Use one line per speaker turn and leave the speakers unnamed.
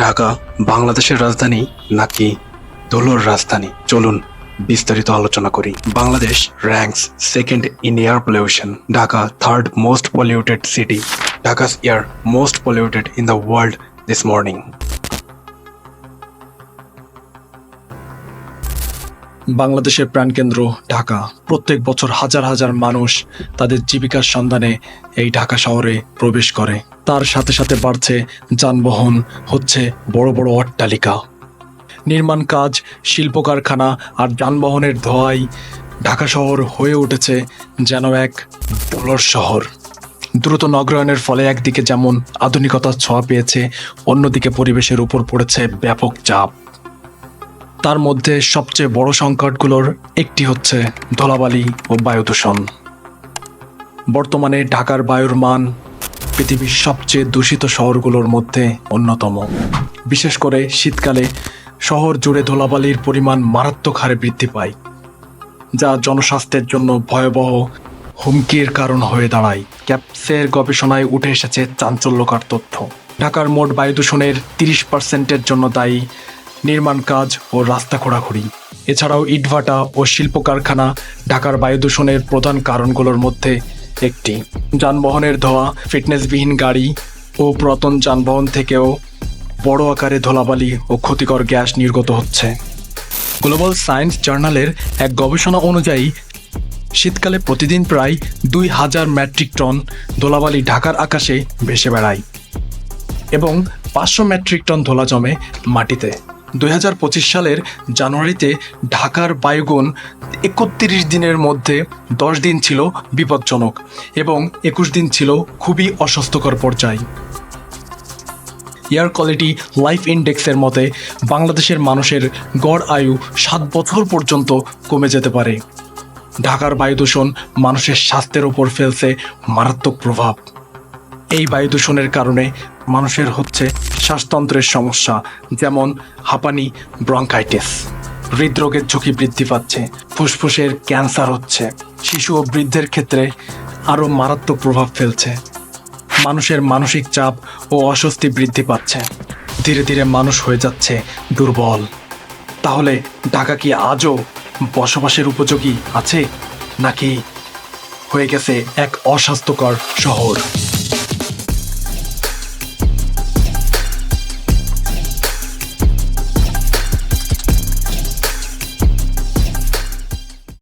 ঢাকা বাংলাদেশের রাজধানী নাকি ধুলোর রাজধানী? চলুন বিস্তারিত আলোচনা করি। Bangladesh ranks second in air pollution. Dhaka third most polluted city. Dhaka's air most polluted in the world this morning.
বাংলাদেশের প্রাণকেন্দ্র ঢাকা। প্রত্যেক বছর হাজার হাজার মানুষ তাদের জীবিকার সন্ধানে এই ঢাকা শহরে প্রবেশ করে। তার সাথে সাথে বাড়ছে যানবাহন, হচ্ছে বড় বড় অট্টালিকা, নির্মাণ কাজ, শিল্প কারখানা আর যানবাহনের ধোঁয়ায় ঢাকা শহর হয়ে উঠেছে যেন এক ধুলোর শহর। দ্রুত নগরায়নের ফলে একদিকে যেমন আধুনিকতার ছোঁয়া পেয়েছে, অন্যদিকে পরিবেশের উপর পড়েছে ব্যাপক চাপ। তার মধ্যে সবচেয়ে বড় সংকটগুলোর একটি হচ্ছে ধুলাবালি ও বায়ু দূষণ। বর্তমানে ঢাকার বায়ুর মান পৃথিবীর সবচেয়ে দূষিত শহরগুলোর মধ্যে অন্যতম। বিশেষ করে শীতকালে শহর জুড়ে ধুলাবালির পরিমাণ মারাত্মক হারে বৃদ্ধি পায়, যা জনস্বাস্থ্যের জন্য ভয়াবহ হুমকির কারণ হয়ে দাঁড়ায়। ক্যাপসের গবেষণায় উঠে এসেছে চাঞ্চল্যকর তথ্য। ঢাকার মোট বায়ু দূষণের 30% জন্য দায়ী নির্মাণ কাজ ও রাস্তা খোঁড়াখুড়ি। এছাড়াও ইটভাটা ও শিল্প কারখানা ঢাকার বায়ু দূষণের প্রধান কারণগুলোর মধ্যে একটি। যানবাহনের ধোঁয়া, ফিটনেসবিহীন গাড়ি ও পুরাতন যানবাহন থেকেও বড় আকারে ধুলাবালি ও ক্ষতিকর গ্যাস নির্গত হচ্ছে। গ্লোবাল সায়েন্স জার্নালের এক গবেষণা অনুযায়ী শীতকালে প্রতিদিন প্রায় 2000 মেট্রিক টন ধুলাবালি ঢাকার আকাশে ভেসে বেড়ায় এবং 500 মেট্রিক টন ধুলা জমে মাটিতে। 2025 সালের জানুয়ারিতে ঢাকার বায়ুগুণ 31 দিনের মধ্যে 10 দিন ছিল বিপজ্জনক এবং 21 দিন ছিল খুবই অস্বাস্থ্যকর পর্যায়। এয়ার কোয়ালিটি লাইফ ইন্ডেক্সের মতে বাংলাদেশের মানুষের গড় আয়ু 7 বছর পর্যন্ত কমে যেতে পারে। ঢাকার বায়ু দূষণ মানুষের স্বাস্থ্যের উপর ফেলছে মারাত্মক প্রভাব। এই বায়ু দূষণের কারণে মানুষের হচ্ছে শ্বাসতন্ত্রের সমস্যা, যেমন হাঁপানি, ব্রঙ্কাইটিস। হৃদরোগের ঝুঁকি বৃদ্ধি পাচ্ছে, ফুসফুসের ক্যান্সার হচ্ছে। শিশু ও বৃদ্ধের ক্ষেত্রে আরও মারাত্মক প্রভাব ফেলছে। মানুষের মানসিক চাপ ও অস্বস্তি বৃদ্ধি পাচ্ছে। ধীরে ধীরে মানুষ হয়ে যাচ্ছে দুর্বল। তাহলে ঢাকা কি আজও বসবাসের উপযোগী আছে, নাকি হয়ে গেছে এক অস্বাস্থ্যকর শহর?